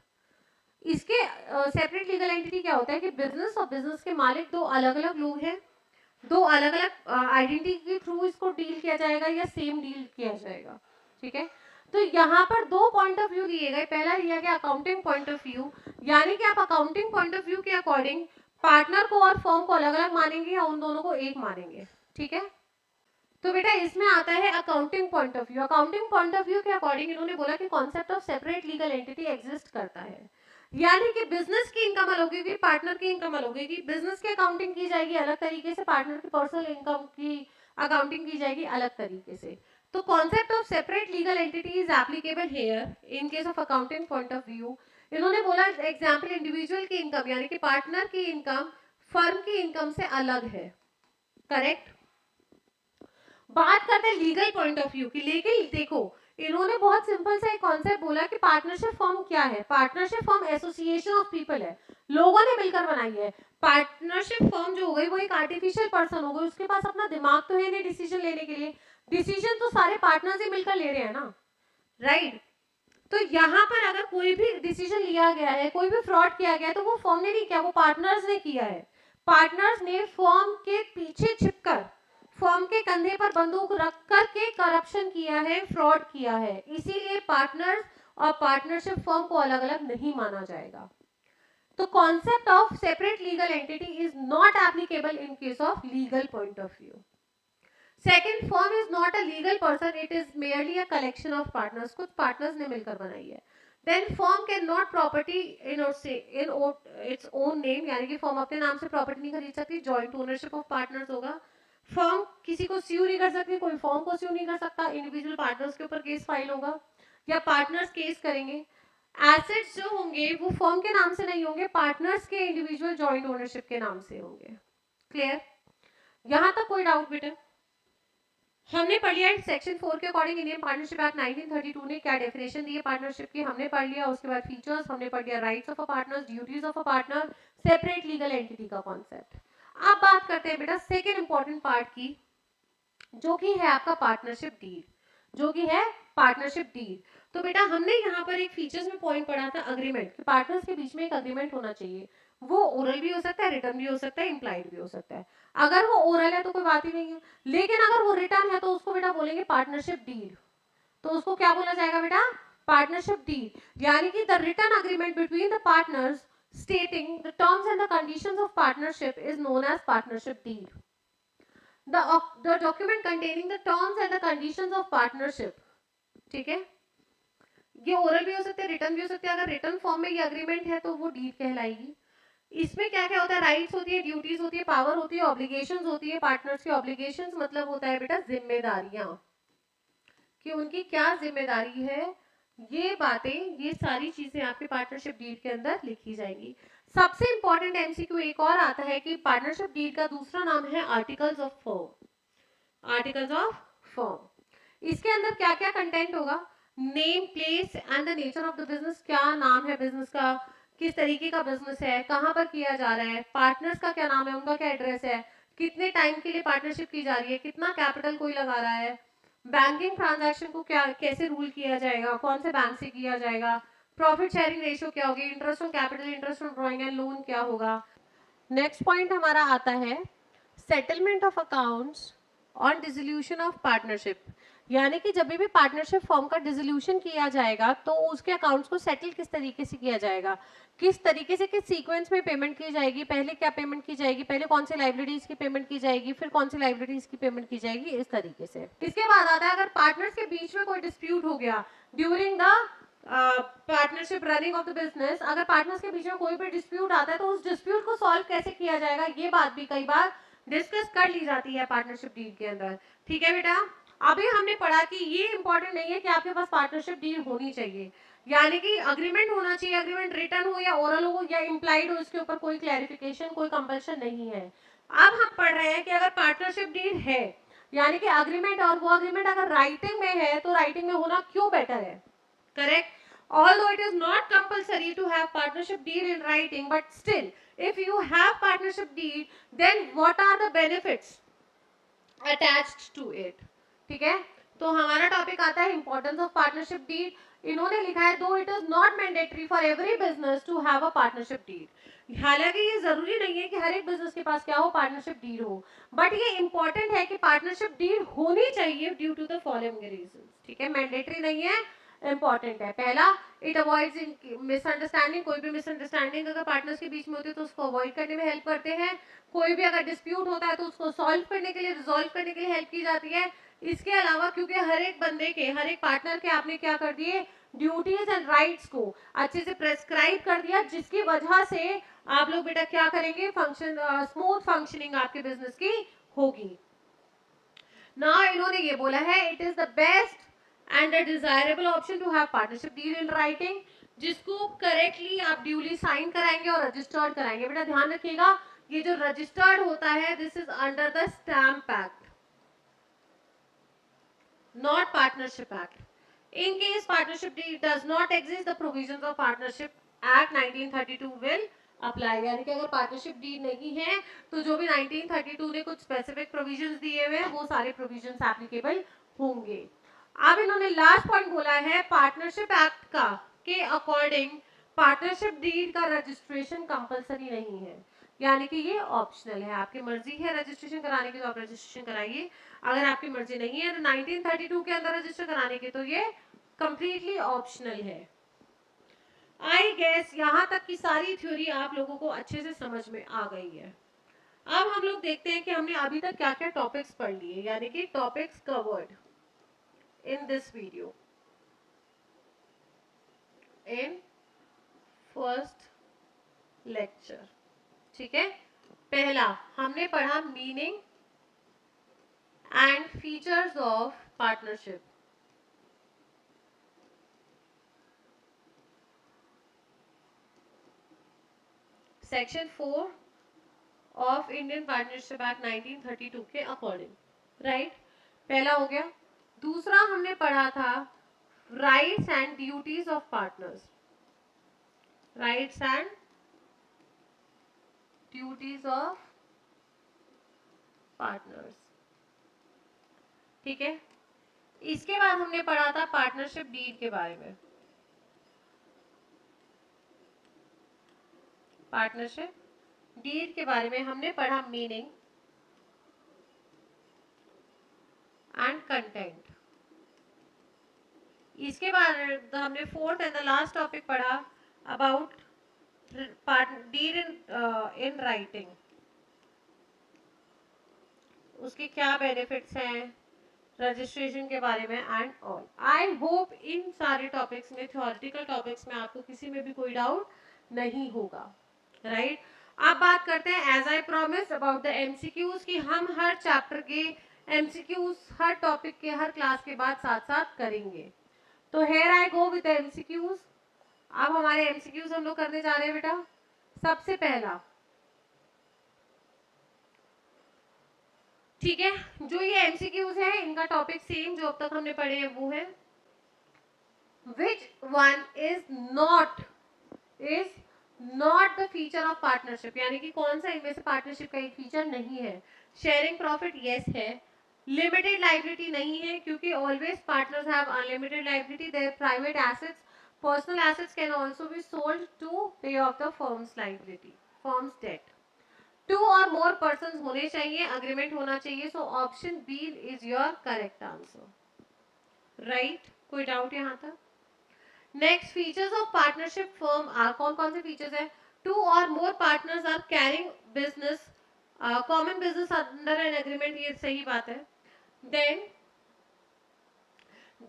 इसके सेपरेट लीगल एंटिटी क्या होता है कि बिजनेस और बिजनेस के मालिक दो अलग अलग लोग हैं, दो अलग अलग आइडेंटिटी के थ्रू इसको डील किया जाएगा या सेम डील किया जाएगा। ठीक है। तो यहाँ पर दो पॉइंट ऑफ व्यू लिए गए। पहला लिया गया अकाउंटिंग पॉइंट ऑफ व्यू, यानी कि आप अकाउंटिंग पॉइंट ऑफ व्यू के अकॉर्डिंग पार्टनर को और फर्म को अलग अलग मानेंगे या उन दोनों को एक मानेंगे। ठीक है। तो बेटा इसमें आता है accounting point of view. Accounting point of view के अकॉर्डिंग इन्होंने बोला कि concept of separate legal entity exist करता है, यानी कि बिजनेस की इनकम अलग होगी, पार्टनर की इनकम अलग होगी। बिजनेस की अकाउंटिंग की जाएगी अलग तरीके से, पार्टनर की पर्सनल इनकम की अकाउंटिंग की जाएगी अलग तरीके से। तो concept of separate legal entity is applicable here in case of accounting point of view. इन्होंने बोला एग्जाम्पल, इंडिविजुअल की इनकम यानी कि पार्टनर की इनकम फर्म की इनकम से अलग है। करेक्ट। बात करते हैं लीगल पॉइंट ऑफ व्यू की। लेकिन देखो इन्होंने बहुत सिंपल सा एक कॉन्सेप्ट बोला कि पार्टनरशिप फॉर्म क्या है। Partnership form association of people है, लोगों ने मिलकर बनाई है। पार्टनरशिप फॉर्म जो हो गई वो एक आर्टिफिशियल पर्सन हो गई, उसके पास अपना दिमाग तो है नहीं डिसीजन लेने के लिए, डिसीजन तो सारे पार्टनर्स ही मिलकर ले रहे हैं ना, राइट। तो यहाँ पर अगर कोई भी डिसीजन लिया गया है, कोई भी फ्रॉड किया गया है, तो वो फर्म ने नहीं किया, वो पार्टनर्स ने किया है। पार्टनर्स ने फर्म के पीछे छिपकर, फर्म के कंधे पर बंदूक रख कर के करप्शन किया है, फ्रॉड किया है। इसीलिए पार्टनर्स और पार्टनरशिप फर्म को अलग अलग नहीं माना जाएगा। तो concept of separate legal entity is not applicable in case of legal point of view. Second, firm is not a legal person, it is merely a collection of partners, कुछ partners ने मिलकर बनाई है। Then firm can not property in its own name, यानी कि firm अपने नाम से प्रॉपर्टी नहीं खरीद सकती, जॉइंट ओनरशिप ऑफ पार्टनर्स होगा। फर्म किसी को स्यू नहीं कर सकती, कोई फर्म को स्यू नहीं कर सकता, इंडिविजुअल पार्टनर्स के ऊपर केस फाइल होगा या पार्टनर्स केस करेंगे। एसेट्स जो होंगे वो फर्म के नाम से नहीं होंगे, पार्टनर्स के इंडिविजुअल जॉइंट ओनरशिप के नाम से होंगे। क्लियर? यहां तक कोई डाउट बेटा? हमने पढ़ लिया सेक्शन 4 के अकॉर्डिंग इंडियन पार्टनरशिप एक्ट 1932 ने क्या डेफिनेशन दी है पार्टनरशिप की, हमने पढ़ लिया। उसके बाद फीचर्स हमने पढ़ लिया, rights of a partner, duties of a partner, separate legal entity का कॉन्सेप्ट। अब बात करते हैं बेटा सेकेंड इंपॉर्टेंट पार्ट की, जो कि है आपका पार्टनरशिप डीड, जो कि है पार्टनरशिप डीड। तो बेटा हमने यहाँ पर एक फीचर्स में पॉइंट पढ़ा था अग्रीमेंट, कि पार्टनर्स के बीच में एक अग्रीमेंट होना चाहिए। वो ओरल भी हो सकता है, रिटर्न भी हो सकता है, इम्प्लाइड भी हो सकता है। अगर वो ओरल है तो कोई बात ही नहीं है, लेकिन अगर वो रिटर्न है तो उसको बेटा बोलेंगे पार्टनरशिप डीड। तो उसको क्या बोला जाएगा बेटा? पार्टनरशिप डीड, यानी कि the return agreement between the partners stating the terms and the conditions of partnership is known as partnership deed. The document containing the terms and the conditions of partnership, ठीक है, ये oral भी हो सकते हैं, return भी हो सकते हैं। अगर रिटर्न फॉर्म में ये अग्रीमेंट है तो वो डीड कहलाएगी। इसमें क्या क्या होता है? राइट्स होती है, ड्यूटीज होती है, पावर होती है, ऑब्लिगेशंस होती है। पार्टनर्स की ऑब्लिगेशंस मतलब होता है बेटा जिम्मेदारियां, कि उनकी क्या जिम्मेदारी है ये बातें, ये सारी चीजें आपके पार्टनरशिप डीड के अंदर लिखी जाएंगी। सबसे इंपॉर्टेंट एमसीक्यू एक और आता है कि पार्टनरशिप डीड का दूसरा नाम है articles of firm. Articles of firm, इसके अंदर क्या क्या कंटेंट होगा? Name, place and the nature of the business, क्या नाम है बिजनेस का, किस तरीके का बिजनेस है, कहां पर किया जा रहा है, पार्टनर्स का क्या नाम है, उनका क्या एड्रेस है, कितने टाइम के लिए पार्टनरशिप की जा रही है, कितना कैपिटल कोई लगा रहा है, बैंकिंग ट्रांजैक्शन को क्या कैसे रूल किया जाएगा, कौन से बैंक से किया जाएगा, प्रॉफिट शेयरिंग रेशियो क्या होगी, interest on capital, interest on drawing and loan क्या होगा। नेक्स्ट पॉइंट हमारा आता है settlement of accounts on dissolution of partnership, यानी कि जब भी पार्टनरशिप फॉर्म का डिसोल्यूशन किया जाएगा तो उसके अकाउंट्स को सेटल किस तरीके से किया जाएगा, किस तरीके से, किस सीक्वेंस में पेमेंट की जाएगी, पहले क्या पेमेंट की जाएगी, पहले कौन सी लाइबिलिटीज की पेमेंट की जाएगी, फिर कौन सी लाइबिलिटीज की पेमेंट की जाएगी, इस तरीके से। इसके बाद आता है अगर पार्टनर्स के बीच में कोई डिस्प्यूट हो गया during the partnership running of the business, अगर पार्टनर्स के बीच में कोई भी डिस्प्यूट आता है तो उस डिस्प्यूट को सॉल्व कैसे किया जाएगा, ये बात भी कई बार डिस्कस कर ली जाती है पार्टनरशिप डीड के अंदर। ठीक है बेटा, अभी हमने पढ़ा कि ये इंपॉर्टेंट नहीं है कि आपके पास पार्टनरशिप डीड होनी चाहिए, यानी कि अग्रीमेंट होना चाहिए, अग्रीमेंट रिटन हो या ओरल हो या इम्प्लाइड हो, इसके ऊपर कोई क्लैरिफिकेशन, कोई कंपल्शन नहीं है। अब हम पढ़ रहे हैं कि अगर पार्टनरशिप डीड है, यानी कि अग्रीमेंट, और वो अग्रीमेंट अगर राइटिंग में है तो राइटिंग में होना क्यों बेटर है, correct? Although it is not compulsory to have partnership deed in writing, but still, if you have partnership deed, then what are the benefits attached to it? ठीक है, तो हमारा टॉपिक आता है इंपॉर्टेंस ऑफ पार्टनरशिप डीड। इन्होंने लिखा है though it is not mandatory for every business to have a partnership deed, हालांकि ये जरूरी नहीं है कि हर एक बिजनेस के पास क्या हो, पार्टनरशिप डीड हो, बट ये इंपॉर्टेंट है कि पार्टनरशिप डीड होनी चाहिए due to the following reasons. ठीक है, मैंडेटरी नहीं है, इंपॉर्टेंट है। पहला, इट अवॉइड्स मिसअंडरस्टैंडिंग, कोई भी मिसअंडरस्टैंडिंग अगर पार्टनर्स के बीच में होती है तो उसको अवॉइड करने में हेल्प करते हैं। कोई भी अगर डिस्प्यूट होता है तो उसको सॉल्व करने के लिए, रिजॉल्व करने के लिए हेल्प की जाती है। इसके अलावा क्योंकि हर एक बंदे के, हर एक पार्टनर के आपने क्या कर दिए, ड्यूटीज एंड राइट्स को अच्छे से प्रेस्क्राइब कर दिया, जिसकी वजह से आप लोग बेटा क्या करेंगे, फंक्शन स्मूथ फंक्शनिंग आपके बिजनेस की होगी ना। इन्होंने ये बोला है it is the best and a desirable option to have partnership deed in writing, जिसको करेक्टली आप ड्यूली साइन कराएंगे और रजिस्टर्ड कराएंगे। बेटा ध्यान रखिएगा, ये जो रजिस्टर्ड होता है this is under the stamp act, not partnership act. In case partnership deed does not exist, the provisions of partnership act 1932 will apply। यानी कि अगर पार्टनरशिप डीड नहीं है तो जो भी 1932 ने कुछ स्पेसिफिक प्रोविजंस दिए हुए हैं वो सारे प्रोविजंस एप्लीकेबल होंगे। अब इन्होंने लास्ट पॉइंट बोला है पार्टनरशिप एक्ट का के अकॉर्डिंग पार्टनरशिप डीड का रजिस्ट्रेशन कंपलसरी नहीं है, यानी कि ये ऑप्शनल है, आपकी मर्जी है रजिस्ट्रेशन कराने की तो आप रजिस्ट्रेशन कराइए, अगर आपकी मर्जी नहीं है तो 1932 के अंदर रजिस्टर कराने की तो ये कंप्लीटली ऑप्शनल है। आई गेस यहाँ तक की सारी थ्योरी आप लोगों को अच्छे से समझ में आ गई है। अब हम लोग देखते हैं कि हमने अभी तक क्या क्या टॉपिक्स पढ़ लिए, यानी कि topics covered in this video in first lecture. ठीक है, पहला हमने पढ़ा meaning and features of partnership. Section 4 of Indian partnership act 1932 के अकॉर्डिंग, राइट, पहला हो गया। दूसरा हमने पढ़ा था rights and duties of partners, rights and duties of partners. ठीक है, इसके बाद हमने पढ़ा था पार्टनरशिप डीड के बारे में, पार्टनरशिप डीड के बारे में हमने पढ़ा मीनिंग एंड कंटेंट। इसके बाद हमने fourth and the last topic पढ़ा अबाउट डीड इन राइटिंग, उसके क्या बेनिफिट्स हैं, रजिस्ट्रेशन के बारे में एंड ऑल। आई होप इन सारे टॉपिक्स में, थ्योरेटिकल टॉपिक्स में आपको किसी में भी कोई डाउट नहीं होगा, राइट। अब बात करते हैं as I promise about the MCQs कि हम हर चैप्टर के एमसीक्यूज हर टॉपिक के हर क्लास के बाद साथ साथ करेंगे। तो here I go with MCQs. अब हमारे एमसीक्यूज हम लोग करने जा रहे हैं बेटा। सबसे पहला, ठीक है, जो ये एमसीक्यूज है इनका टॉपिक सेम जो अब तक हमने पढ़े हैं वो है which one is not the feature of partnership, यानी कि कौन सा इनमें से पार्टनरशिप का एक फीचर नहीं है। शेयरिंग प्रॉफिट यस है, लिमिटेड लाइबिलिटी नहीं है क्योंकि always partners have unlimited liability, their private assets personal assets can also be sold to pay off the firm's liability, firm's debt. Two or more persons होने चाहिए, agreement होना चाहिए, so option B is your correct answer, right. कोई doubt यहाँ तक? Next, features of partnership firm are, कौन कौन से फीचर्स है? Two or more partners are carrying business, common business under an agreement, ये सही बात है। Then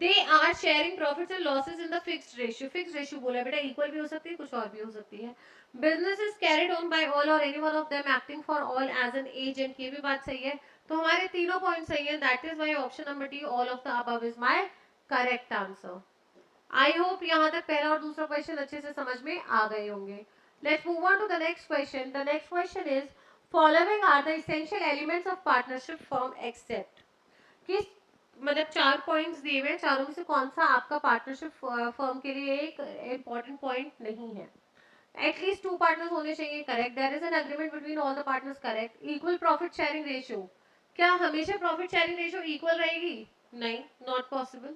they are sharing profits and losses in the fixed ratio, fixed ratio बोला है बेटा, इक्वल भी हो सकती है, कुछ और भी हो सकती है। Business is carried on by all or any one of them acting for all as an agent, ये भी बात सही है। तो हमारे तीनों पॉइंट सही है, that is why option number D all of the above is my correct answer. I hope यहाँ तक पहला और दूसरा क्वेश्चन अच्छे से समझ में आ गए होंगे। Let's move on to the next question. The next question is following are the essential elements of partnership firm except, किस मतलब 4 पॉइंट्स दिए हुए हैं, चारों में से कौन सा आपका पार्टनरशिप फर्म के लिए एक इंपॉर्टेंट पॉइंट नहीं है? एटलीस्ट 2 पार्टनर्स होने चाहिए, correct. There is an agreement between all the partners, correct. Equal profit sharing ratio, क्या हमेशा प्रॉफिट शेयरिंग रेशियो इक्वल रहेगी? नहीं, नॉट पॉसिबल,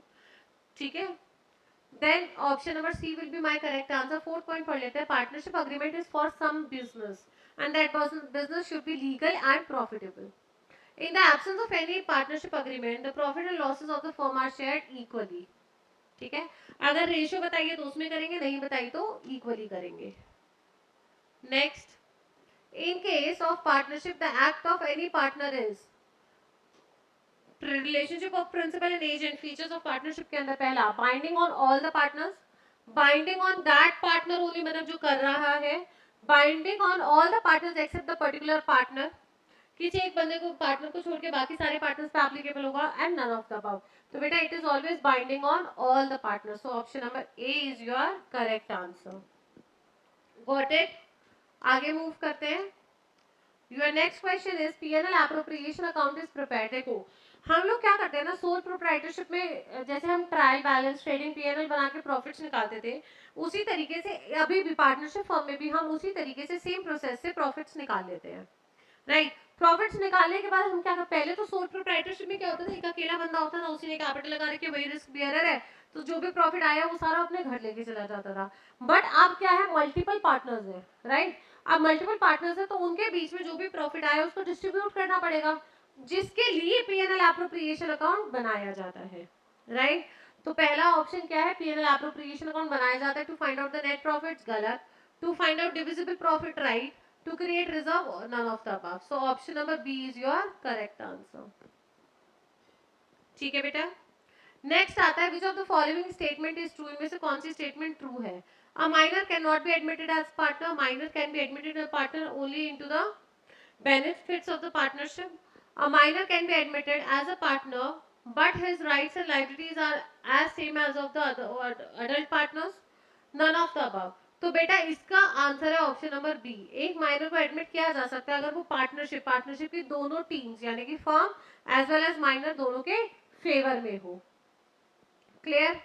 ठीक है। Then option number C will be my correct answer. Fourth point पढ़ लेते हैं। Partnership agreement is for some business and that business should be legal and profitable. In the absence of any partnership agreement, the profit and losses of the firm are shared equally. ठीक है, अगर ratio बताइए तो उसमें करेंगे, नहीं बताइए तो इक्वली करेंगे। Next, in case of partnership, the act of any partner is relationship of principal and agent. Features of partnership के अंदर पहला, binding on all the partners, binding on that partner only, मतलब जो कर रहा है, binding on all the partners except the particular partner, किसी एक बंदे को पार्टनर को छोड़ के बाकी सारे पार्टनर्स पे एप्लीकेबल होगा, and none of the above. तो बेटा it is always binding on all the partners, so option number A is your correct answer. Got it? आगे मूव करते हैं। Your next question is PNL appropriation account is prepared. देखो हम लोग क्या करते हैं ना, सोल प्रोप्राइटरशिप में जैसे हम ट्रायल बैलेंस ट्रेडिंग पीएनएल बना के प्रॉफिट्स निकालते थे, उसी तरीके से अभी भी पार्टनरशिप फर्म में भी हम उसी तरीके से सेम प्रोसेस से प्रॉफिट्स निकाल लेते हैं, राइट। प्रॉफिट्स निकालने के बाद हम क्या करते, पहले तो सोल प्रोप्राइटरशिप में क्या होता था, एक अकेला बंदा होता था, उसी ने कैपिटल लगा रखी, वही रिस्क बियरर है, तो जो भी प्रॉफिट आया वो सारा अपने घर लेके चला जाता था। बट अब क्या है, मल्टीपल पार्टनर्स है, राइट। अब मल्टीपल पार्टनर्स है तो उनके बीच में जो भी प्रॉफिट आया उसको डिस्ट्रीब्यूट करना पड़ेगा, जिसके लिए पीएनएल एप्रोप्रिएशन अकाउंट बनाया जाता है, राइट। तो पहला ऑप्शन क्या है, पीएनएल एप्रोप्रिएशन अकाउंट बनाया जाता है to find out the net profits, गलत। To find out divisible profit, right. To create reserve, none of the above, so option number B is your correct answer. ठीक है बेटा। Next आता है, which of the following statement is true, इनमें से कौन सी स्टेटमेंट ट्रू है? A minor can not be admitted as partner, minor can be admitted as partner only into the benefits of the partnership. A minor can be admitted as a partner, but his rights and liabilities are as same as of the other adult partners. None of the above. तो बेटा इसका answer है option number B. एक minor को admit किया जा सकता है अगर वो पार्टनरशिप की दोनों टीम्स यानी कि firm as well as minor दोनों के फेवर में हो। Clear?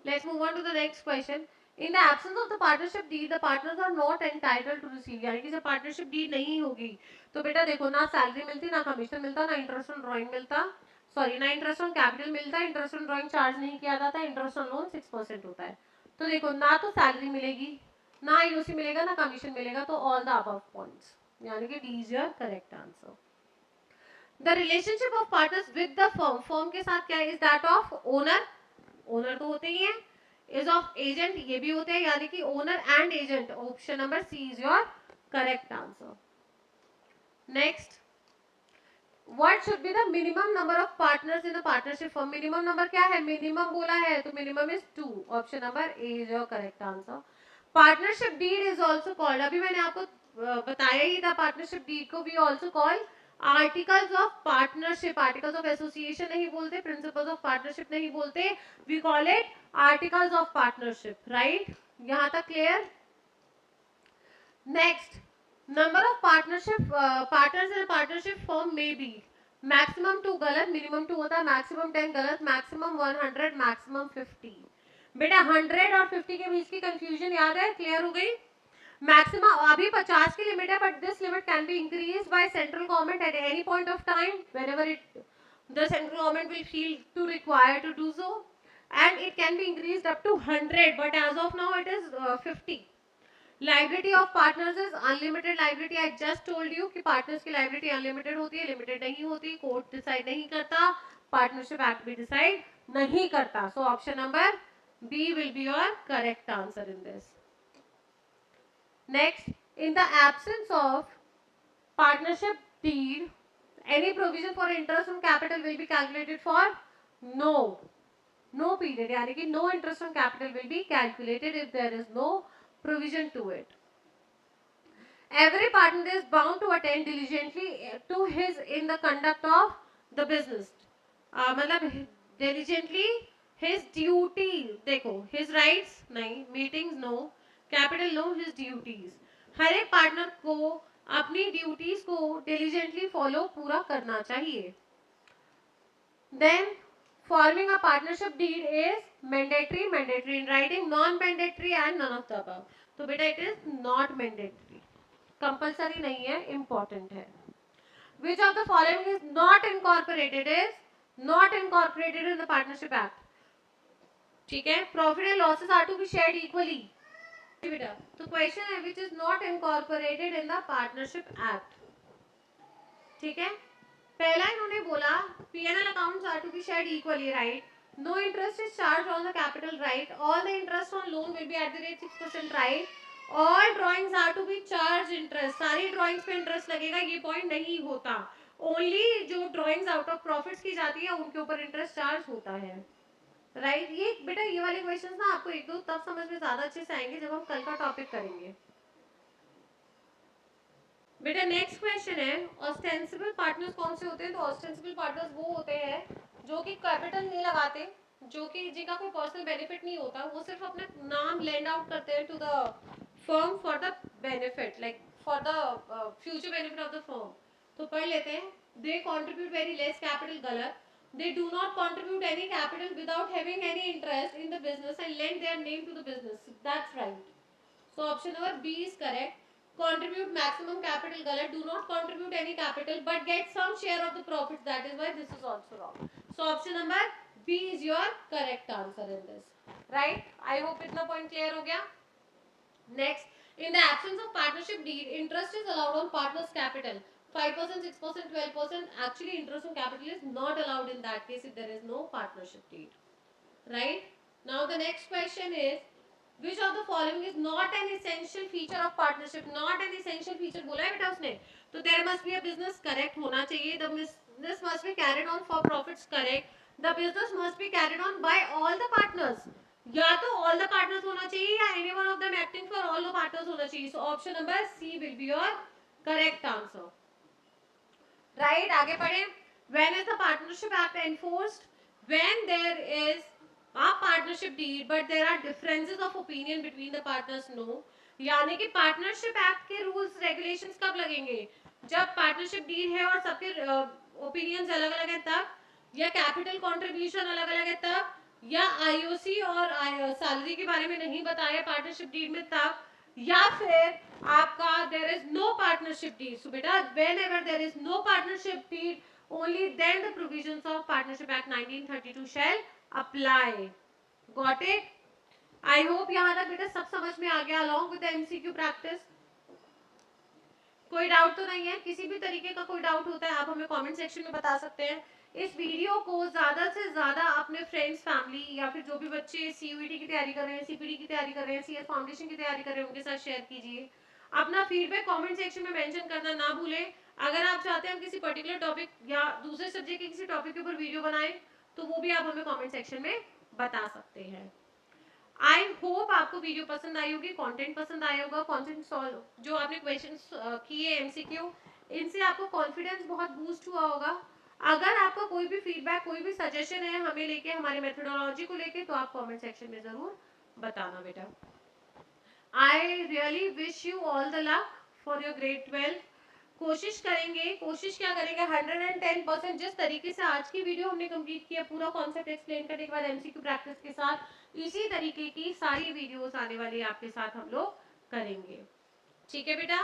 Let's move on to the next question. In the absence of the partnership deed, the partners are not entitled to receive. यानी कि जब पार्टनरशिप डीड नहीं होगी तो बेटा देखो ना सैलरी मिलती, ना कमीशन मिलता, ना इंटरेस्ट ऑन ड्राइंग मिलता, सॉरी ना इंटरेस्ट ऑन कैपिटल मिलता, इंटरेस्ट ऑन ड्राइंग चार्ज नहीं किया जाता, इंटरेस्ट ऑन लोन 6% होता है। तो देखो ना तो सैलरी मिलेगी, ना आईओसी मिलेगा, ना कमीशन मिलेगा, तो ऑल द अबव पॉइंट्स, यानी कि D is your correct answer. The relationship of partners with the firm, firm के साथ क्या है, is that of owner, owner तो होते ही हैं, इज ऑफ एजेंट ये भी होते हैं, यानी कि owner and agent, option number C is your correct answer. Next, what should be the minimum number of partners in a partnership firm? Minimum number क्या है, मिनिमम बोला है तो minimum is 2, option number A is your correct answer. Partnership deed is also called, अभी मैंने आपको बताया ही था, पार्टनरशिप डीड को भी also called articles of partnership, articles of association नहीं बोलते, प्रिंसिपल्स ऑफ पार्टनरशिप नहीं बोलते, we call it articles of partnership, right, यहाँ तक clear. Next, number of partnership partners in partnership form में बी मैक्सिमम 2 गलत, मिनिमम 2 होता है, मैक्सिमम 10 गलत, मैक्सिमम 100, मैक्सिमम 50। बेटा 100 और 50 के बीच की कंफ्यूजन याद है, क्लियर हो गई। मैक्सिमम अभी 50 की लिमिट है, but this limit can be increase by central government at any point of time whenever it the central government will feel to require to do so, and it can be increased up to 100, but as of now it is 50. Liability of partners is unlimited liability. I just told you कि partners की liability unlimited होती है, limited नहीं होती, court decide नहीं करता, partnership act भी decide नहीं करता. So option number B will be your correct answer in this. Next, in the absence of partnership deed, any provision for interest on capital will be calculated for no period, यानी कि no interest on capital will be calculated if there is no provision to it. Every partner is bound to attend diligently to his in the conduct of the business. मतलब diligently his duty, देखो his rights नहीं, meetings no, capital no, his duties. हर एक partner को अपनी duties को diligently follow पूरा करना चाहिए. Then forming a partnership deed is mandatory, mandatory in writing, non mandatory and none of the above. तो बेटा it is not mandatory, compulsory नहीं है, इंपॉर्टेंट है. Which of the following is not incorporated, is not incorporated in the partnership act. ठीक है, profit and losses are to be shared equally. बेटा तो question है which is not incorporated in the partnership act. ठीक है, पहला इन्होंने बोला P&L accounts are to be shared equally, right. No interest is charge on the capital, right. All the interest on loan will be at the rate 6%, right. All drawings are to be charge interest, सारी drawings पे interest लगेगा, ये point नहीं होता. Only जो drawings out of profits की जाती है उनके ऊपर इंटरेस्ट चार्ज होता है, राइट. ये बेटा ये वाले क्वेश्चंस ना आपको एक दो तब समझ में ज्यादा अच्छे से आएंगे जब हम कल का टॉपिक करेंगे. बेटा नेक्स्ट क्वेश्चन है ऑस्टेंसिबल पार्टनर्स कौन से होते हैं. तो ऑस्टेंसिबल पार्टनर्स वो होते हैं जो कि कैपिटल नहीं लगाते, जो कि जिनका कोई पर्सनल बेनिफिट नहीं होता, वो सिर्फ अपना नाम लेंड आउट करते हैं to the firm for the benefit, like for the future benefit of the firm. तो पढ़ लेते हैं. They contribute very less capital, गलत. They do not contribute any capital without having any interest in the business and lend their name to the business. That's right. So option number B is correct. Contribute maximum capital, galat. Do not contribute any capital but get some share of the profits. That is why this is also wrong. So option number B is your correct answer in this. Right? I hope itna point clear ho gaya. Next, in the absence of partnership deed, interest is allowed on partner's capital. 5%, 6%, 12%. Actually, interest on capital is not allowed in that case if there is no partnership deed. Right? Now the next question is, which of the following is not an essential feature of partnership? Not an essential feature बोला है बेटा उसने. तो there must be a business, correct होना चाहिए. The business must be carried on for profits, correct. The business must be carried on by all the partners. या तो all the partners होना चाहिए या any one of them acting for all the partners होना चाहिए. So option number C will be your correct answer. Right, आगे पढ़े. When is the partnership act enforced? When there is a partnership deed but there are differences of opinion between the partners, no. यानी कि partnership act के rules regulations कब लगेंगे? जब partnership deed है और सबके ओपिनियंस अलग अलग हैं तब, या कैपिटल कंट्रीब्यूशन अलग अलग है तब, या आईओसी और सैलरी के बारे में नहीं बताया पार्टनरशिप डीड में तब, या फिर आपका there is no partnership deed. So बेटा whenever there is no partnership deed, only then the provisions of Partnership Act 1932 shall apply. Got it? I hope यहाँ तक बेटा सब समझ में आ गया along with the MCQ practice. कोई डाउट तो नहीं है? किसी भी तरीके का कोई डाउट होता है आप हमें कमेंट सेक्शन में बता सकते हैं. इस वीडियो को ज्यादा से ज्यादा अपने फ्रेंड्स, फैमिली या फिर जो भी बच्चे CUET की तैयारी कर रहे हैं, CPD की तैयारी कर रहे हैं, CS फाउंडेशन की तैयारी कर रहे हैं, उनके साथ शेयर कीजिए. अपना फीडबैक कमेंट सेक्शन में मेंशन करना ना भूलें. अगर आप चाहते हैं हम किसी पर्टिकुलर टॉपिक या दूसरे सब्जेक्ट के किसी टॉपिक के ऊपर वीडियो बनाएं तो वो भी आप हमें कमेंट सेक्शन में बता सकते हैं. आई होप आपको वीडियो पसंद आई होगी, कंटेंट पसंद आया होगा. कंटेंट जो आपने क्वेश्चंस किए MCQ, इनसे आपको कॉन्फिडेंस बहुत बूस्ट हुआ होगा. अगर आपका कोई भी फीडबैक, कोई भी सजेशन है हमें लेके, हमारे मेथोडोलॉजी को लेके, तो आप कमेंट सेक्शन में जरूर बताना बेटा। I really wish you all the luck for your grade 12। कोशिश करेंगे, कोशिश क्या करेंगे, 110% जिस तरीके से आज की वीडियो हमने कंप्लीट किया, पूरा कॉन्सेप्ट एक्सप्लेन करने के बाद एमसीक्यू प्रैक्टिस के साथ, इसी तरीके की सारी वीडियोस आने वाली आपके साथ हम लोग करेंगे। ठीक है बेटा,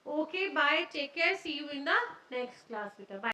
okay bye, take care, see you in the next class बेटा, बाय।